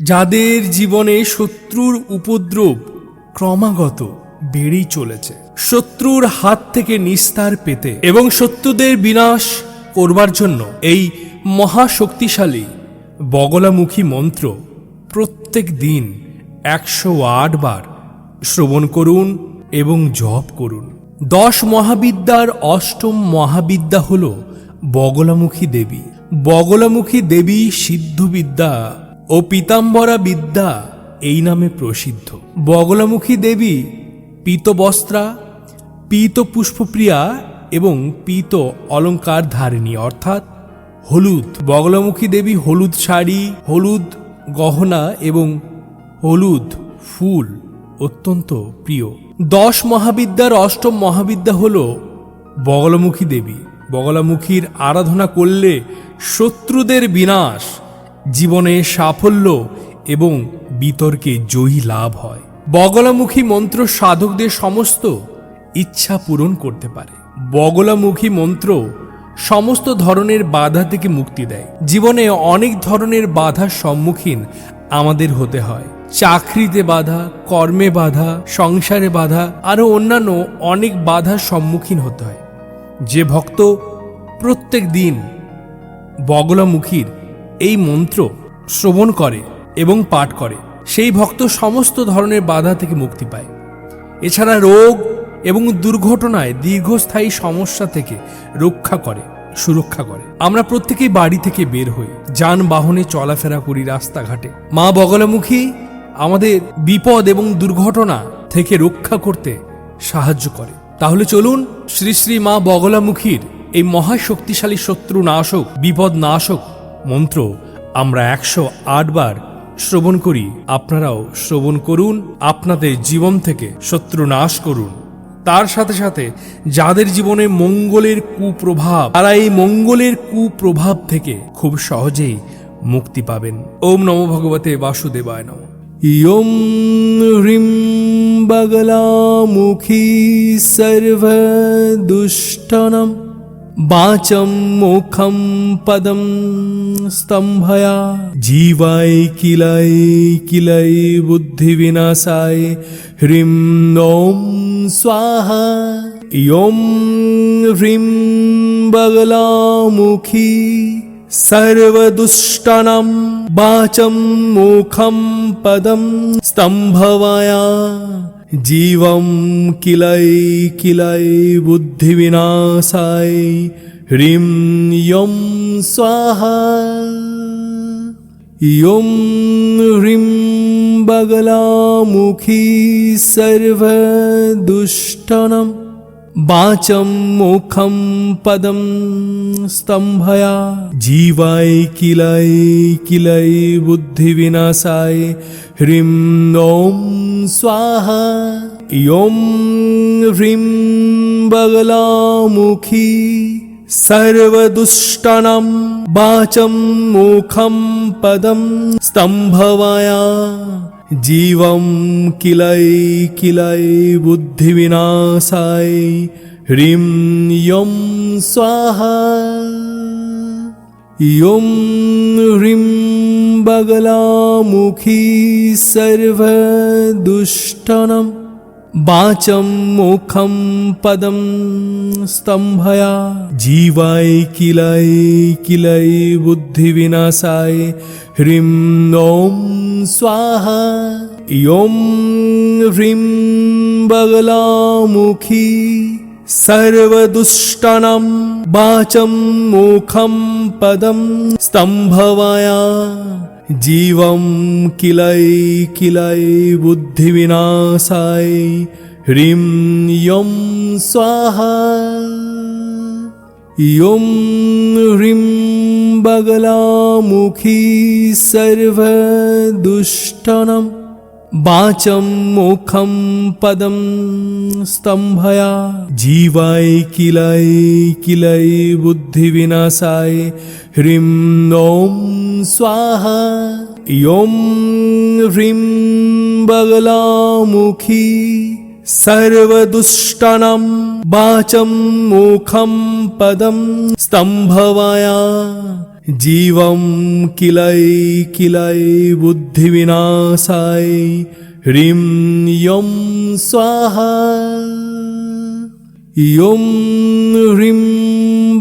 যাদের জীবনে শত্রুর উপদ্রব ক্রমাগত বেড়েই চলেছে, শত্রুর হাত থেকে নিস্তার পেতে এবং শত্রুদের বিনাশ করবার জন্য এই মহাশক্তিশালী বগলামুখী মন্ত্র প্রত্যেক দিন 108 বার শ্রবণ করুন এবং জপ করুন। 10 মহাবিদ্যার অষ্টম মহাবিদ্যা হল বগলামুখী দেবী। বগলামুখী দেবী সিদ্ধবিদ্যা ও পীতাম্বরা বিদ্যা এই নামে প্রসিদ্ধ। বগলামুখী দেবী পীতবস্ত্রা, পীত পুষ্পপ্রিয়া এবং পীত অলঙ্কার ধারিণী অর্থাৎ হলুদ। বগলামুখী দেবী হলুদ শাড়ি, হলুদ গহনা এবং হলুদ ফুল অত্যন্ত প্রিয়। 10 মহাবিদ্যার অষ্টম মহাবিদ্যা হল বগলামুখী দেবী। বগলামুখীর আরাধনা করলে শত্রুদের বিনাশ, জীবনে সাফল্য এবং বিতর্কে জয়ী লাভ হয়। বগলামুখী মন্ত্র সাধকদের সমস্ত ইচ্ছা পূরণ করতে পারে। বগলামুখী মন্ত্র সমস্ত ধরনের বাধা থেকে মুক্তি দেয়। জীবনে অনেক ধরনের বাধার সম্মুখীন আমাদের হতে হয়। চাকরিতে বাধা, কর্মে বাধা, সংসারে বাধা, আরও অন্যান্য অনেক বাধার সম্মুখীন হতে হয়। যে ভক্ত প্রত্যেক দিন বগলামুখীর এই মন্ত্র শ্রবণ করে এবং পাঠ করে, সেই ভক্ত সমস্ত ধরনের বাধা থেকে মুক্তি পায়। এছাড়া রোগ এবং দুর্ঘটনায় দীর্ঘস্থায়ী সমস্যা থেকে সুরক্ষা করে। আমরা প্রত্যেকেই বাড়ি থেকে বের হই, যানবাহনে চলাফেরা করি, রাস্তাঘাটে। মা বগলামুখী আমাদের বিপদ এবং দুর্ঘটনা থেকে রক্ষা করতে সাহায্য করে। তাহলে চলুন শ্রী শ্রী মা বগলামুখীর এই মহাশক্তিশালী শত্রু নাশক, বিপদ নাশক মন্ত্র আমরা 108 বার শ্রবণ করি। আপনারাও শ্রবণ করুন, আপনাদের জীবন থেকে শত্রু নাশ করুন। তার সাথে সাথে যাদের জীবনে মঙ্গলের কুপ্রভাব, তারা এই মঙ্গলের কুপ্রভাব থেকে খুব সহজেই মুক্তি পাবেন। ওম নমো ভগবতে বাসুদেবায় নমঃ। ইয়ং হ্রিং বগলামুখী সর্বদুষ্টনম বাচম মুখম পদম স্তম্ভয়া জীবায় কিলাই কিলাই বুদ্ধি বিনাশায় হ্রিং ওম স্বাহা। ইয়ং হ্রিং বগলামুখী সর্বদুষ্টনম বাচম মুখম পদম স্তম্ভয়া জীবম কিলাই কিলাই বুদ্ধি বিনাশায় হ্রিং ইয়ং স্বাহা। ইয়ং হ্রিং বগলামুখী সর্বদুষ্টনম বাচম মুখম পদম স্তম্ভয়া জীবায় কিলাই কিলাই বুদ্ধি বিনাশায় হ্রিং ওম স্বাহা। ইয়ং হ্রিং বগলামুখী সর্বদুষ্টনম বাচম মুখম পদম স্তম্ভয়া জীবম কিলাই কিলাই বুদ্ধি বিনাশায় হ্রিং ইয়ং স্বাহা। ইয়ং হ্রিং বগলামুখী সর্বদুষ্টনম বাচম মুখম পদম স্তম্ভয়া জীবায় কিলাই কিলাই বুদ্ধি বিনাশায় হ্রিং ওম স্বাহা। ইয়ং হ্রিং বগলামুখী সর্বদুষ্টনম বাচম মুখম পদম স্তম্ভয়া জীবম কিলাই কিলাই বুদ্ধি বিনাশায় হ্রিং ইয়ং স্বাহা। ইয়ং হ্রিং বগলামুখী সর্বদুষ্টনম বাচম মুখম পদম স্তম্ভয়া জীবায় কিলাই কিলাই বুদ্ধি বিনাশায় হ্রিং ওম স্বাহা। ইয়ং হ্রিং বগলামুখী সর্বদুষ্টনম বাচম মুখম পদম স্তম্ভয়া जीवं किलै किलै बुद्धिविनाशाय ह्रीं यं स्वाहा। यं ह्रीं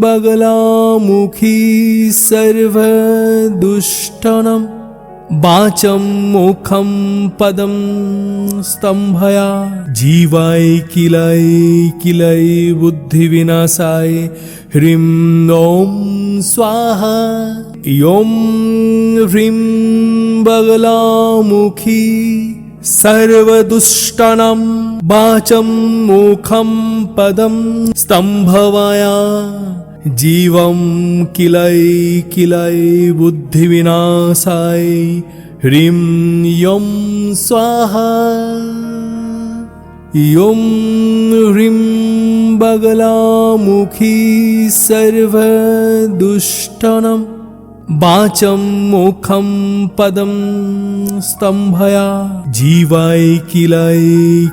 बगलामुखी सर्वदुष्टानां वाचं मुखं पदं स्तम्भया। जीवाय किलै किलै बुद्धिविनाशाय ह्रीं ॐ स्वाहा। यं ह्रीं बगलामुखी सर्वदुष्टानां वाचं मुखं पदं स्तम्भया। जीवं किलै किलै बुद्धिविनाशाय ह्रीं यं स्वाहा। यं ह्रीं बगलामुखी सर्वदुष्टानां वाचं मुखं पदं स्तम्भया। जीवाय किलै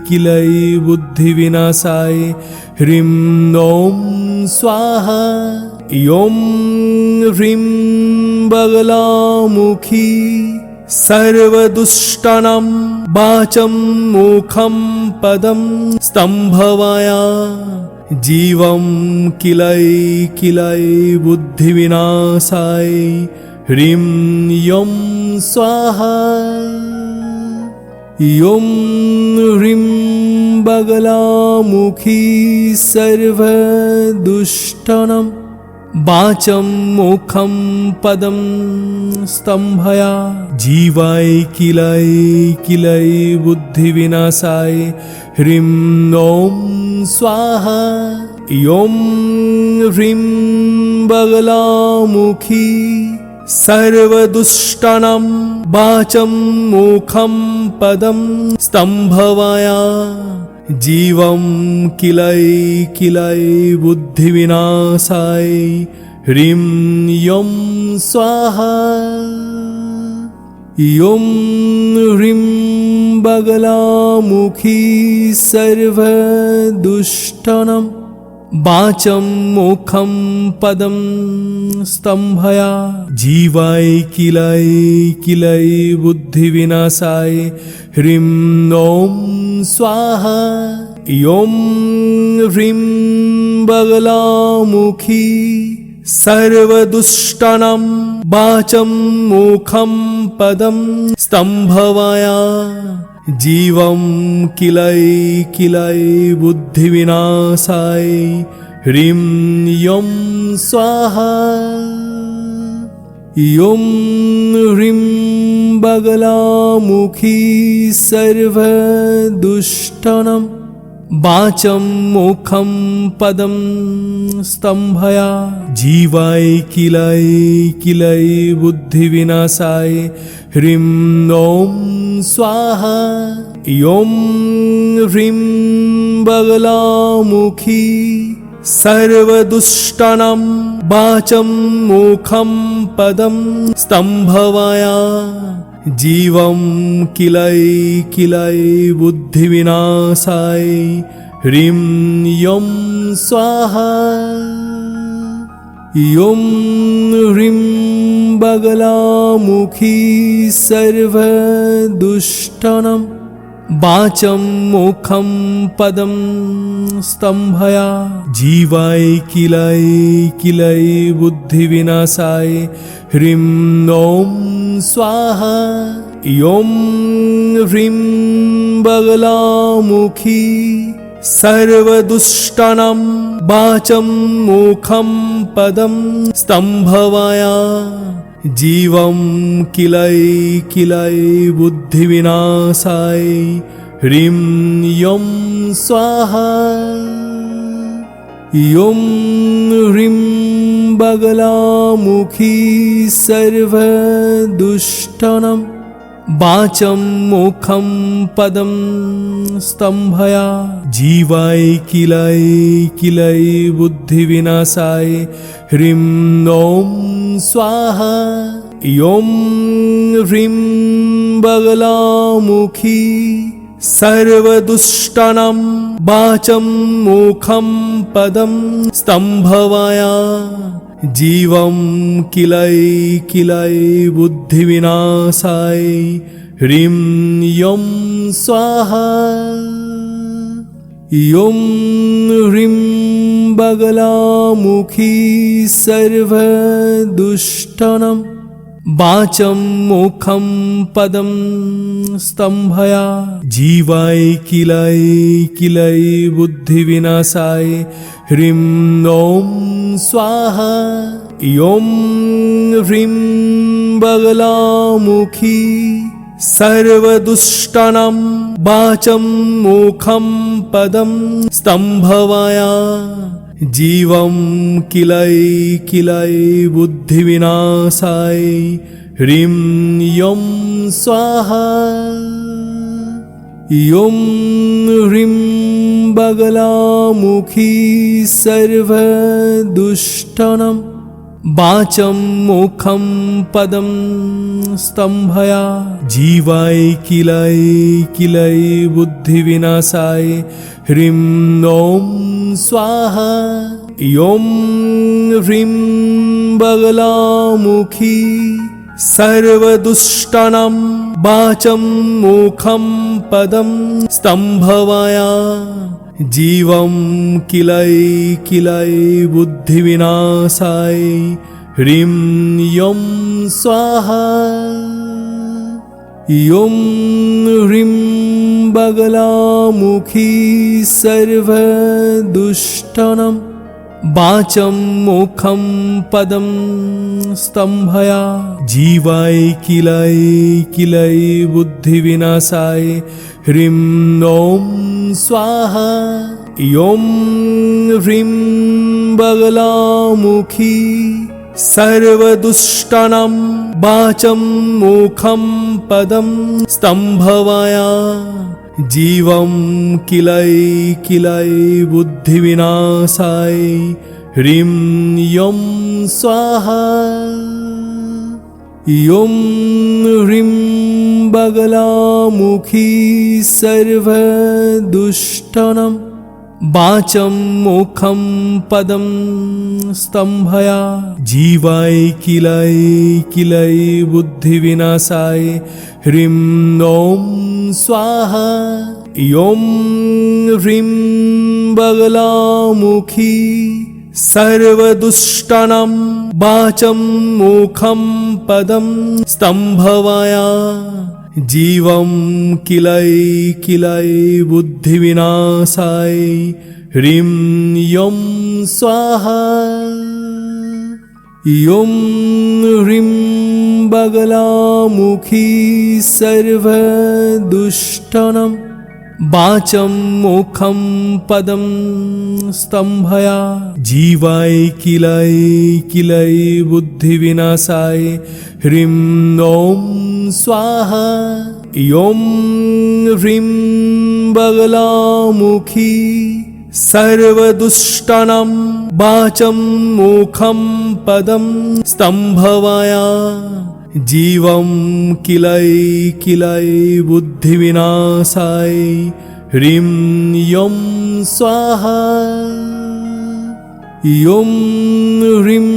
किलै बुद्धिविनाशाय ह्रीं ॐ स्वाहा। यं ह्रीं बगलामुखी सर्वदुष्टानां वाचं मुखं पदं स्तम्भया। जीवं किलै किलै बुद्धिविनाशाय ह्रीं यं स्वाहा। यं ह्रीं बगलामुखी सर्वदुष्टानां वाचं मुखं पदं स्तम्भया। जीवाय किलै किलै बुद्धिविनाशाय ह्रीं ॐ स्वाहा। यं ह्रीं बगलामुखी सर्वदुष्टानां वाचं मुखं पदं स्तम्भया। जीवं किलै किलै बुद्धिविनाशाय ह्रीं यं स्वाहा। यं ह्रीं बगलामुखी सर्वदुष्टानां वाचं मुखं पदं स्तम्भया। जीवाय किलै किलै बुद्धिविनाशाय ह्रीं ॐ स्वाहा। यं ह्रीं बगलामुखी सर्वदुष्टानां वाचं मुखं पदं स्तम्भया। जीवं किलै किलै बुद्धिविनाशाय ह्रीं यं स्वाहा। यं ह्रीं बगलामुखी सर्वदुष्टानां वाचं मुखं पदं स्तम्भया। जीवाय किलै किलै बुद्धिविनाशाय ह्रीं ॐ स्वाहा। यं ह्रीं बगलामुखी सर्वदुष्टानां वाचं मुखं पदं स्तम्भया। जीवं किलै किलै बुद्धिविनाशाय ह्रीं यं स्वाहा। यं ह्रीं बगलामुखी सर्वदुष्टानां वाचं मुखं पदं स्तम्भया। जीवाय किलै किलै बुद्धिविनाशाय ह्रीं ॐ स्वाहा। यं ह्रीं बगलामुखी सर्वदुष्टानां वाचं मुखं पदं स्तम्भया। जीवं किलै किलै बुद्धिविनाशाय ह्रीं यं स्वाहा। यं ह्रीं बगलामुखी सर्वदुष्टानां वाचं मुखं पदं स्तम्भया। जीवाय किलै किलै बुद्धिविनाशाय ह्रीं ॐ स्वाहा। यं ह्रीं बगलामुखी सर्वदुष्टानां वाचं मुखं पदं स्तम्भया। जीवं किलै किलै बुद्धिविनाशाय ह्रीं यं स्वाहा। यं ह्रीं बगलामुखी सर्वदुष्टानां वाचं मुखं पदं स्तम्भया जीवाय किलै किलै बुद्धिविनाशाय ह्रीं ॐ स्वाहा। यं ह्रीं बगलामुखी सर्वदुष्टानां वाचं मुखं पदं स्तम्भया जीवं किलै किलै बुद्धिविनाशाय ह्रीं यं स्वाहा। यं ह्रीं बगलामुखी सर्वदुष्टानां वाचं मुखं पदं स्तम्भया जीवाय किलै किलै बुद्धिविनाशाय ह्रीं ॐ स्वाहा। यं ह्रीं बगलामुखी सर्वदुष्टानां वाचं मुखं पदं स्तम्भया जीवं किलै किलै बुद्धिविनाशाय ह्रीं यं स्वाहा। यं ह्रीं बगलामुखी सर्वदुष्टानां वाचं मुखं पदं स्तम्भया जीवाय किलै किलै बुद्धिविनाशाय ह्रीं ॐ स्वाहा। यं ह्रीं बगलामुखी सर्वदुष्टानां वाचं मुखं पदं स्तम्भया जीवं किलै किलै बुद्धिविनाशाय ह्रीं यं स्वाहा। यं ह्रीं बगलामुखी सर्वदुष्टानां वाचं मुखं पदं स्तम्भया जीवाय किलै किलै बुद्धिविनाशाय ह्रीं ॐ स्वाहा। यं ह्रीं बगलामुखी सर्वदुष्टानां वाचं मुखं पदं स्तम्भया जीवं किलै किलै बुद्धिविनाशाय ह्रीं यं स्वाहा। यं ह्रीं बगलामुखी सर्वदुष्टानां वाचं मुखं पदं स्तम्भया जीवाय किलै किलै बुद्धिविनाशाय ह्रीं ॐ स्वाहा। यं ह्रीं बगलामुखी सर्वदुष्टानां वाचं मुखं पदं स्तम्भया जीवं किलै किलै बुद्धिविनाशाय ह्रीं यं स्वाहा। यं ह्रीं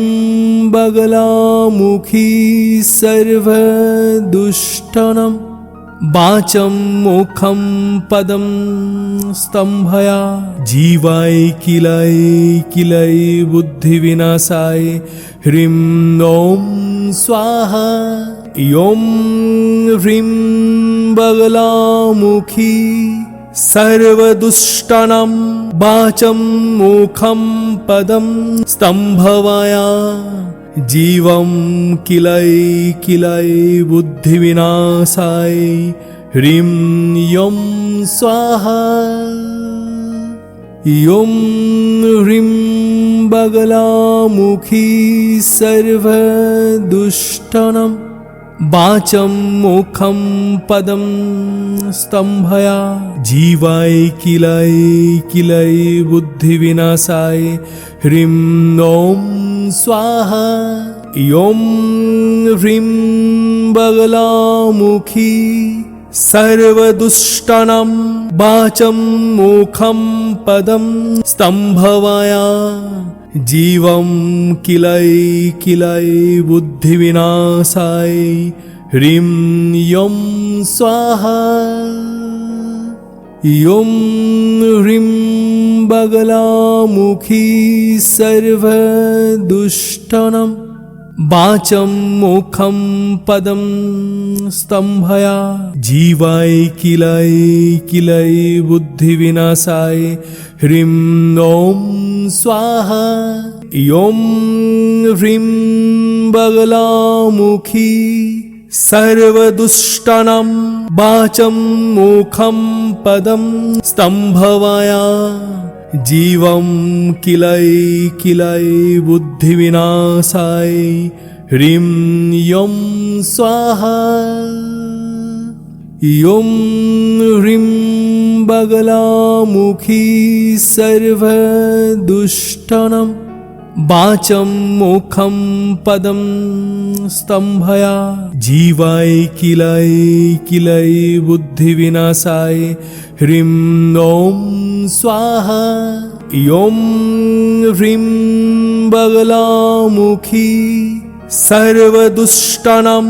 बगलामुखी सर्वदुष्टानां वाचं मुखं पदं स्तम्भया जीवाय किलै किलै बुद्धिविनाशाय ह्रीं ॐ स्वाहा। यं ह्रीं बगलामुखी सर्वदुष्टानां वाचं मुखं पदं स्तम्भया जीवं किलै किलै बुद्धिविनाशाय ह्रीं यं स्वाहा। यं ह्रीं बगलामुखी सर्वदुष्टानां वाचं मुखं पदं स्तम्भया जीवाय किलै किलै बुद्धिविनाशाय ह्रीं ॐ स्वाहा। यं ह्रीं बगलामुखी सर्वदुष्टानां वाचं मुखं पदं स्तम्भया जीवं किलै किलै बुद्धिविनाशाय ह्रीं यं स्वाहा यं ह्रीं बगलामुखी सर्वदुष्टानां वाचं मुखं पदं स्तम्भया जीवाय किलै किलै बुद्धिविनाशाय ह्रीं ॐ स्वाहा यं ह्रीं बगलामुखी सर्वदुष्टानां वाचं मुखं पदं स्तम्भया जीवं किलै किलै बुद्धिविनाशाय ह्रीं यं स्वाहा यं ह्रीं बगलामुखी सर्वदुष्टानां वाचं मुखं पदं स्तम्भया जीवाय किलै किलै बुद्धिविनाशाय ह्रीं ॐ स्वाहा यं ह्रीं बगलामुखी सर्वदुष्टानां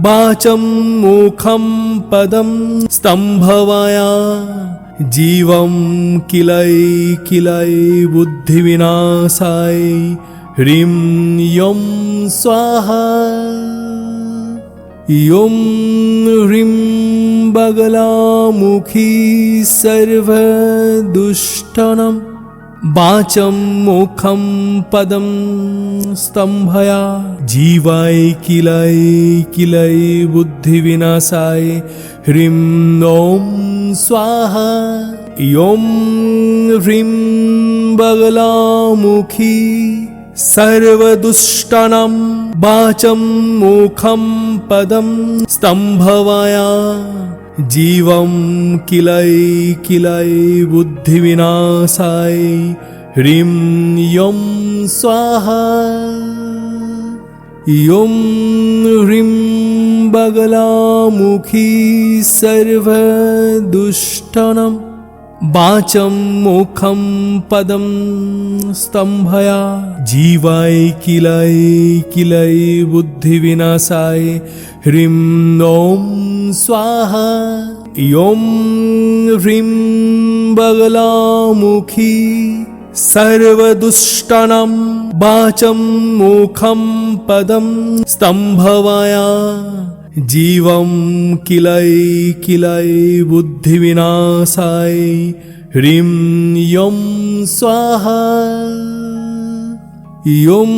वाचं मुखं पदं स्तम्भया जीवं किलै किलै बुद्धिविनाशाय ह्रीं यं स्वाहा यं ह्रीं बगलामुखी सर्वदुष्टानां वाचं मुखं पदं स्तम्भया जीवाय किलै किलै बुद्धिविनाशाय ह्रीं ॐ स्वाहा यं ह्रीं बगलामुखी सर्वदुष्टानां वाचं मुखं पदं स्तम्भया जीवं किलै किलै बुद्धिविनाशाय ह्रीं यं स्वाहा यं ह्रीं बगलामुखी सर्वदुष्टानां वाचं मुखं पदं स्तम्भया जीवाय किलै किलै बुद्धिविनाशाय ह्रीं ॐ स्वाहा यं ह्रीं बगलामुखी सर्वदुष्टानां वाचं मुखं पदं स्तम्भया जीवं किलै किलै बुद्धिविनाशाय ह्रीं यं स्वाहा यं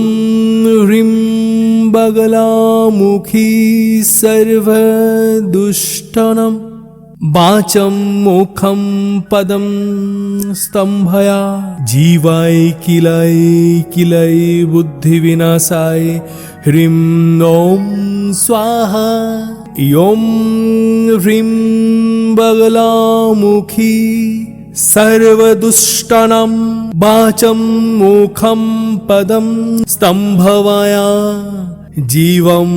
ह्रीं बगलामुखी सर्वदुष्टानां वाचं मुखं पदं स्तम्भया जीवाय किलै किलै बुद्धिविनाशाय ह्रीं ॐ स्वाहा यं ह्रीं बगलामुखी सर्वदुष्टानां वाचं मुखं पदं स्तम्भया जीवं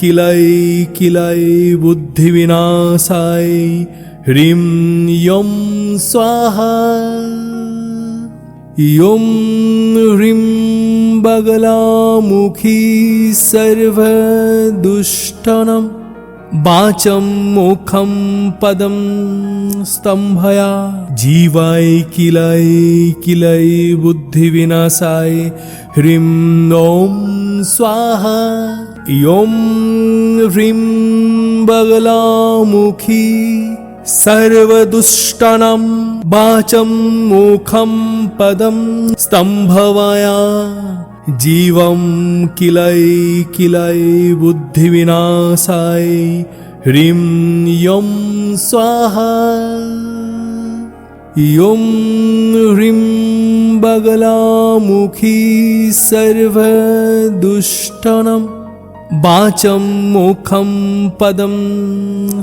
किलै किलै बुद्धिविनाशाय ह्रीं यं स्वाहा यं ह्रीं बगलामुखी सर्वदुष्टानां वाचं मुखं पदं स्तम्भया जीवाय किलै किलै बुद्धिविनाशाय ह्रीं ॐ स्वाहा यं ह्रीं बगलामुखी सर्वदुष्टानां वाचं मुखं पदं स्तम्भया जीवं किलै किलै बुद्धिविनाशाय ह्रीं यं स्वाहा यं ह्रीं बगलामुखी सर्वदुष्टानां वाचं मुखं पदं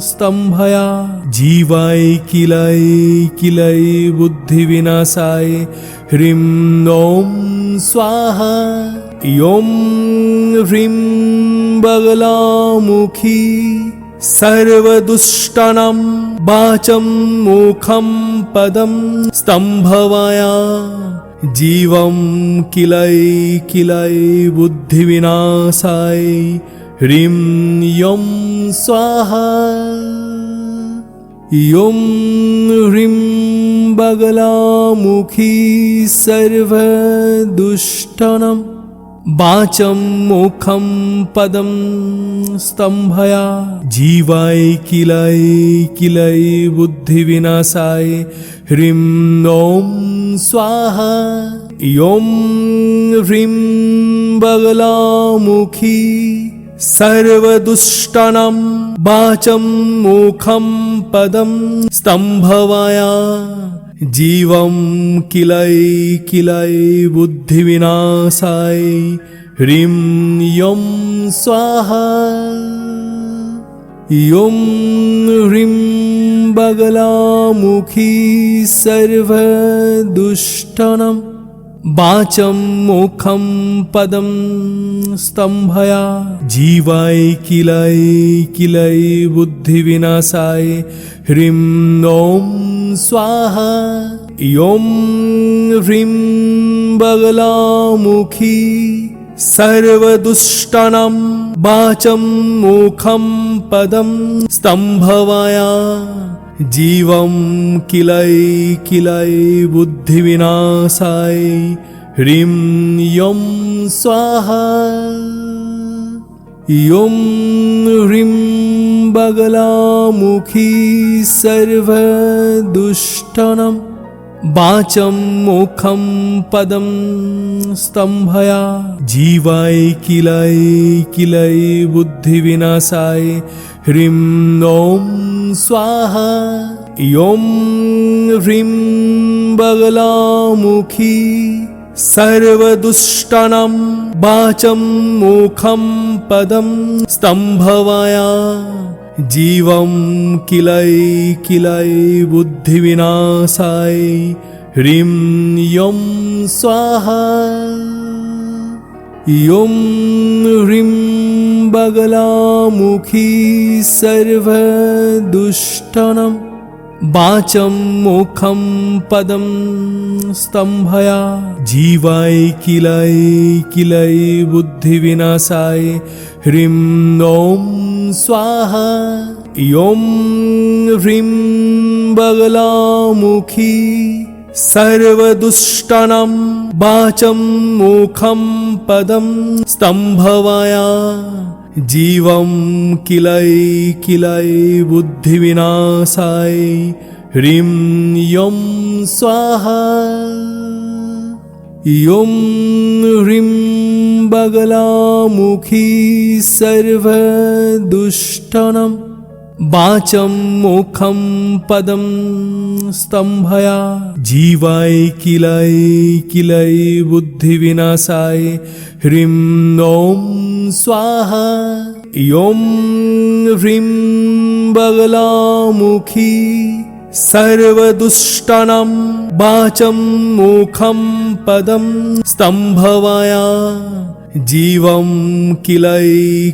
स्तम्भया जीवाय किलै किलै बुद्धिविनाशाय ह्रीं ॐ स्वाहा यं ह्रीं बगलामुखी सर्वदुष्टानां वाचं मुखं पदं स्तम्भया जीवं किलै किलै बुद्धिविनाशाय ह्रीं यं स्वाहा। यं ह्रीं बगलामुखी सर्वदुष्टानां वाचं मुखं पदं स्तम्भया। जीवाय किलै किलै बुद्धिविनाशाय ह्रीं ॐ स्वाहा। यं ह्रीं बगलामुखी सर्वदुष्टानां वाचं मुखं पदं स्तम्भया। जीवं किलै किलै बुद्धिविनाशाय ह्रीं यं स्वाहा। यं ह्रीं बगलामुखी सर्वदुष्टानां वाचं मुखं पदं स्तम्भया। जीवाय किलै किलै बुद्धिविनाशाय ह्रीं ॐ स्वाहा। यं ह्रीं बगलामुखी सर्वदुष्टानां वाचं मुखं पदं स्तम्भया। जीवं किलै किलै बुद्धिविनाशाय ह्रीं यं स्वाहा। यं ह्रीं बगलामुखी सर्वदुष्टानां वाचं मुखं पदं स्तम्भया। जीवाय किलै किलै बुद्धिविनाशाय ह्रीं ॐ स्वाहा। यं ह्रीं बगलामुखी सर्वदुष्टानां वाचं मुखं पदं स्तम्भया। जीवं किलै किलै बुद्धिविनाशाय ह्रीं यं स्वाहा। यं ह्रीं बगलामुखी सर्वदुष्टानां वाचं मुखं पदं स्तम्भया। जीवाय किलै किलै बुद्धिविनाशाय ह्रीं ॐ स्वाहा। यं ह्रीं बगलामुखी सर्वदुष्टानां वाचं मुखं पदं स्तम्भया। जीवं किलै किलै बुद्धिविनाशाय ह्रीं यं स्वाहा। यं ह्रीं बगलामुखी सर्वदुष्टानां वाचं मुखं पदं स्तम्भया। जीवाय किलै किलै बुद्धिविनाशाय ह्रीं ॐ स्वाहा। यं ह्रीं बगलामुखी सर्वदुष्टानां वाचं मुखं पदं स्तम्भया। जीवं किलै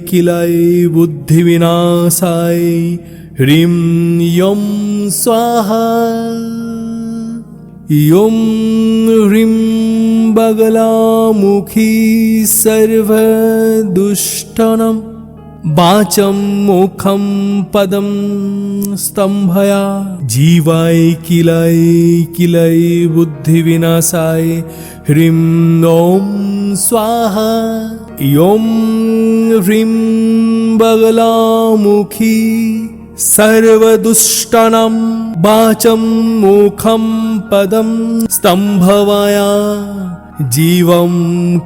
किलै बुद्धिविनाशाय ह्रीं यं स्वाहा। यं ह्रीं बगलामुखी सर्वदुष्टानां वाचं मुखं पदं स्तम्भया। जीवाय किलै किलै बुद्धिविनाशाय ह्रीं ॐ स्वाहा। यं ह्रीं बगलामुखी सर्वदुष्टानां वाचं मुखं पदं स्तम्भया। जीवं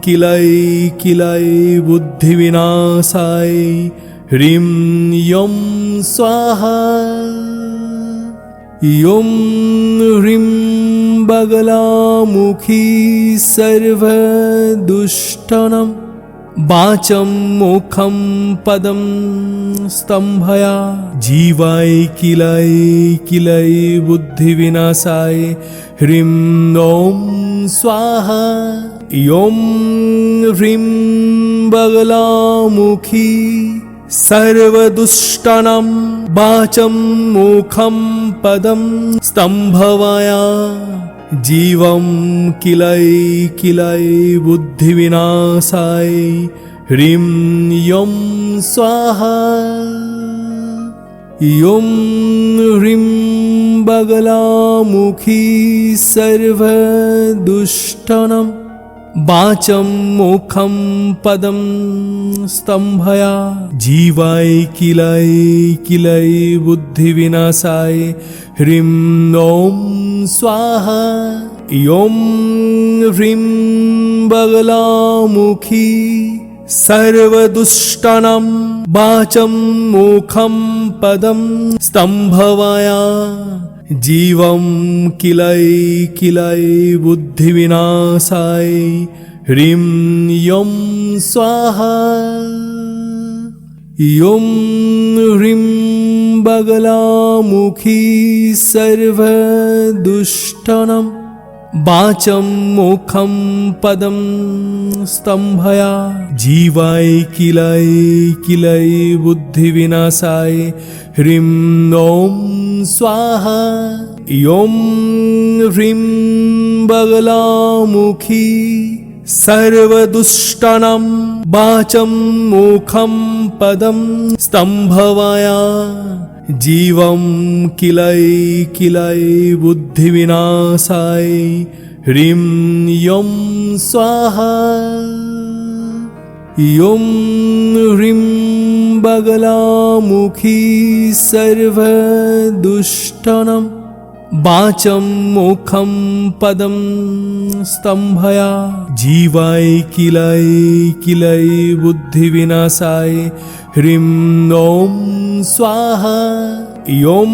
किलै किलै बुद्धिविनाशाय ह्रीं यं स्वाहा। यं ह्रीं बगलामुखी सर्वदुष्टानां वाचं मुखं पदं स्तम्भया। जीवाय किलै किलै बुद्धिविनाशाय ह्रीं ॐ स्वाहा। यं ह्रीं बगलामुखी सर्वदुष्टानां वाचं मुखं पदं स्तम्भया। जीवं किलै किलै बुद्धिविनाशाय ह्रीं यं स्वाहा। यं ह्रीं बगलामुखी सर्वदुष्टानां वाचं मुखं पदं स्तम्भया। जीवाय किलै किलै बुद्धिविनाशाय ह्रीं ॐ स्वाहा। यं ह्रीं बगलामुखी सर्वदुष्टानां वाचं मुखं पदं स्तम्भया। जीवं किलै किलै बुद्धिविनाशाय ह्रीं यं स्वाहा। यं ह्रीं बगलामुखी सर्वदुष्टानां वाचं मुखं पदं स्तम्भया। जीवाय किलै किलै बुद्धिविनाशाय ह्रीं ॐ स्वाहा। यं ह्रीं बगलामुखी सर्वदुष्टानां वाचं मुखं पदं स्तम्भया। जीवं किलै किलै बुद्धिविनाशाय ह्रीं यं स्वाहा। यं ह्रीं बगलामुखी सर्वदुष्टानां वाचं मुखं पदं स्तम्भया। जीवाय किलै किलै बुद्धिविनाशाय ह्रीं ॐ स्वाहा। यं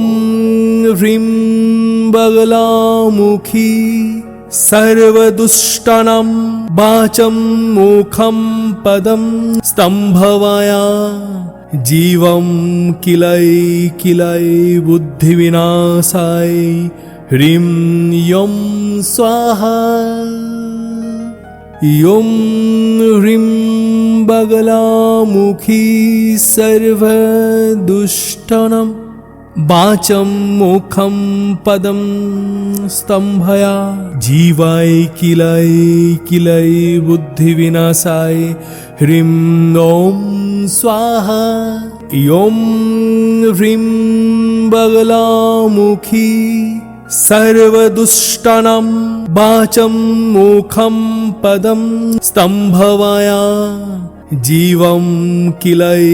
ह्रीं बगलामुखी सर्वदुष्टानां वाचं मुखं पदं स्तम्भया। जीवं किलै किलै बुद्धिविनाशाय ह्रीं यं स्वाहा। यं ह्रीं बगलामुखी सर्वदुष्टानां वाचं मुखं पदं स्तम्भया। जीवाय किलै किलै बुद्धिविनाशाय ह्रीं ॐ स्वाहा। यं ह्रीं बगलामुखी सर्वदुष्टानां वाचं मुखं पदं स्तम्भया। जीवं किलै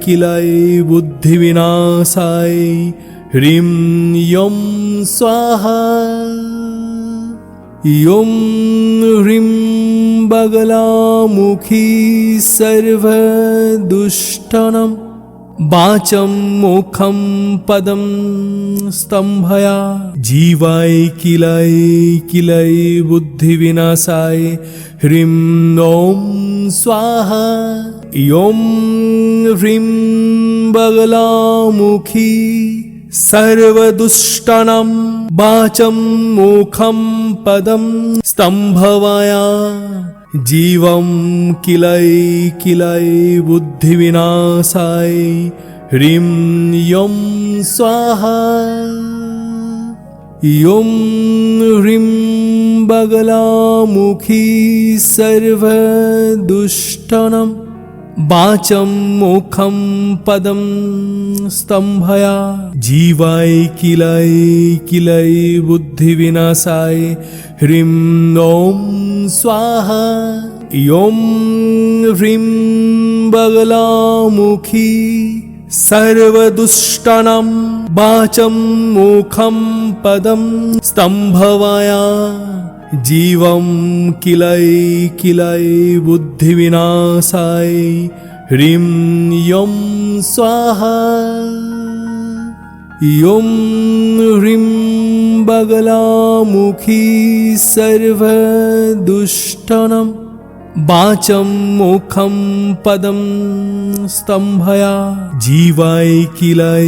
किलै बुद्धिविनाशाय ह्रीं यं स्वाहा। यं ह्रीं बगलामुखी सर्वदुष्टानां वाचं मुखं पदं स्तम्भया। जीवाय किलै किलै बुद्धिविनाशाय ह्रीं ॐ स्वाहा। यं ह्रीं बगलामुखी सर्वदुष्टानां वाचं मुखं पदं स्तम्भया। जीवं किलै किलै बुद्धिविनाशाय ह्रीं यं स्वाहा। यं ह्रीं बगलामुखी सर्वदुष्टानां वाचं मुखं पदं स्तम्भया। जीवाय किलै किलै बुद्धिविनाशाय ह्रीं ॐ स्वाहा। यं ह्रीं बगलामुखी सर्वदुष्टानां वाचं मुखं पदं स्तम्भया। जीवं किलै किलै बुद्धिविनाशाय ह्रीं यं स्वाहा। यं ह्रीं बगलामुखी सर्वदुष्टानां वाचं मुखं पदं स्तम्भया। जीवाय किलै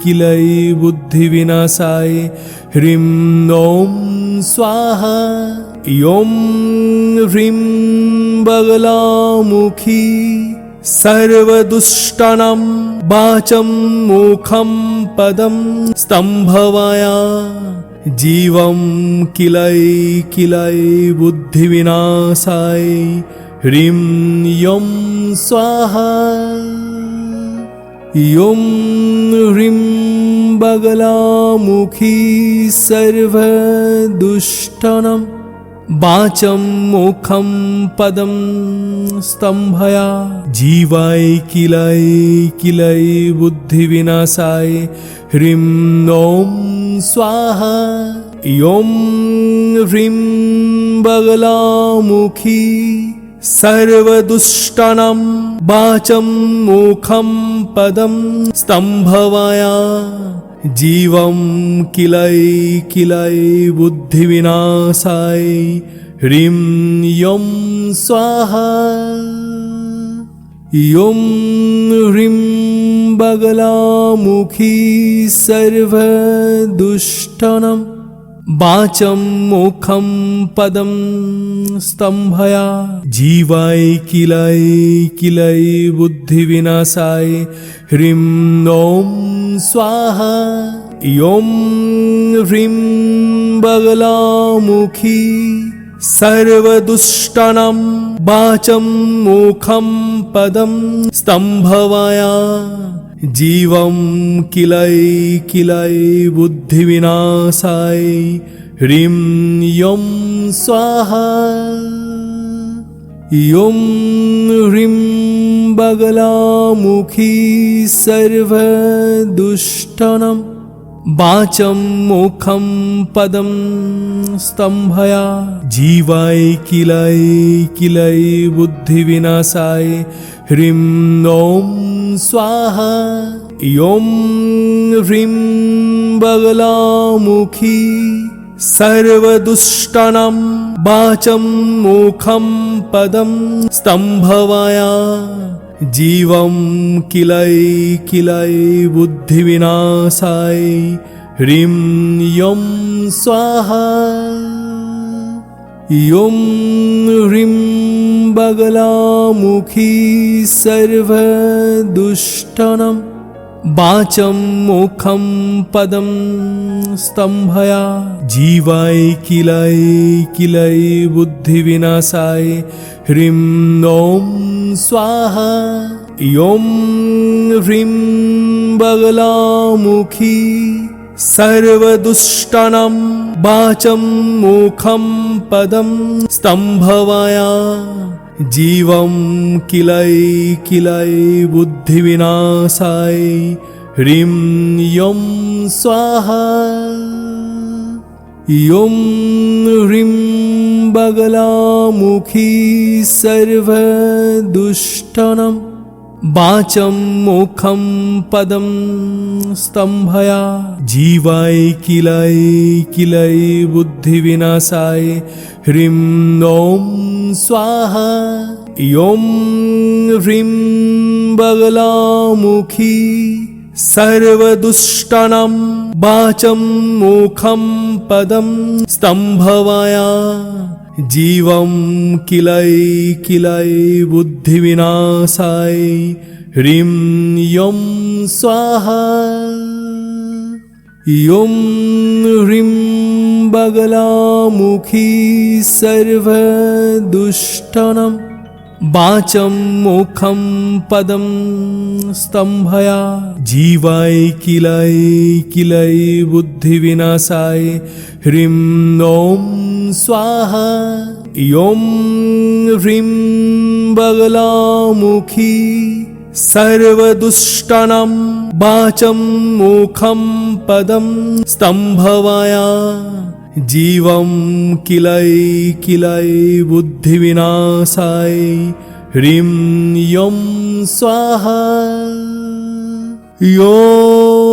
किलै बुद्धिविनाशाय ह्रीं ॐ स्वाहा। यं ह्रीं बगलामुखी सर्वदुष्टानां वाचं मुखं पदं स्तम्भया। जीवं किलै किलै बुद्धिविनाशाय ह्रीं यं स्वाहा। यं ह्रीं बगलामुखी सर्वदुष्टानां वाचं मुखं पदं स्तम्भया जीवाय किलै किलै बुद्धिविनाशाय ह्रीं ॐ स्वाहा। यं ह्रीं बगलामुखी सर्वदुष्टानां वाचं मुखं पदं स्तम्भवाया जीवं किलै किलै बुद्धिविनाशाय ह्रीं यं स्वाहा। यं ह्रीं बगलामुखी सर्वदुष्टानां वाचं मुखं पदं स्तम्भया जीवाय किलै किलै बुद्धिविनाशाय ह्रीं ॐ स्वाहा। यं ह्रीं बगलामुखी सर्वदुष्टानां वाचं मुखं पदं स्तम्भवाया जीवं किलै किलै बुद्धिविनाशाय ह्रीं यं स्वाहा। यं ह्रीं बगलामुखी सर्वदुष्टानां वाचं मुखं पदं स्तम्भया जीवाय किलै किलै बुद्धिविनाशाय ह्रीं ॐ स्वाहा। यं ह्रीं बगलामुखी सर्वदुष्टानां वाचं मुखं पदं स्तम्भवाया जीवं किलै किलै बुद्धिविनाशाय ह्रीं यं स्वाहा। यं ह्रीं बगलामुखी सर्वदुष्टानां वाचं मुखं पदं स्तम्भया जीवाय किलै किलै बुद्धिविनाशाय ह्रीं ॐ स्वाहा। यं ह्रीं बगलामुखी सर्वदुष्टानां वाचं मुखं पदं स्तम्भवाया जीवं किलै किलै बुद्धिविनाशाय ह्रीं यं स्वाहा। यं ह्रीं बगलामुखी सर्वदुष्टानां वाचं मुखं पदं स्तम्भया जीवाय किलै किलै बुद्धिविनाशाय ह्रीं ॐ स्वाहा। यं ह्रीं बगलामुखी सर्वदुष्टानां वाचं मुखं पदं स्तम्भवाया जीवं किलै किलै बुद्धिविनाशाय ह्रीं यं स्वाहा। यं ह्रीं बगलामुखी सर्वदुष्टानां वाचं मुखं पदं स्तम्भया जीवाय किलै किलै बुद्धिविनाशाय ह्रीं ॐ स्वाहा। यं ह्रीं बगलामुखी सर्वदुष्टानां वाचं मुखं पदं स्तम्भवाया जीवं किलै किलै बुद्धिविनाशाय ह्रीं यं स्वाहा। यं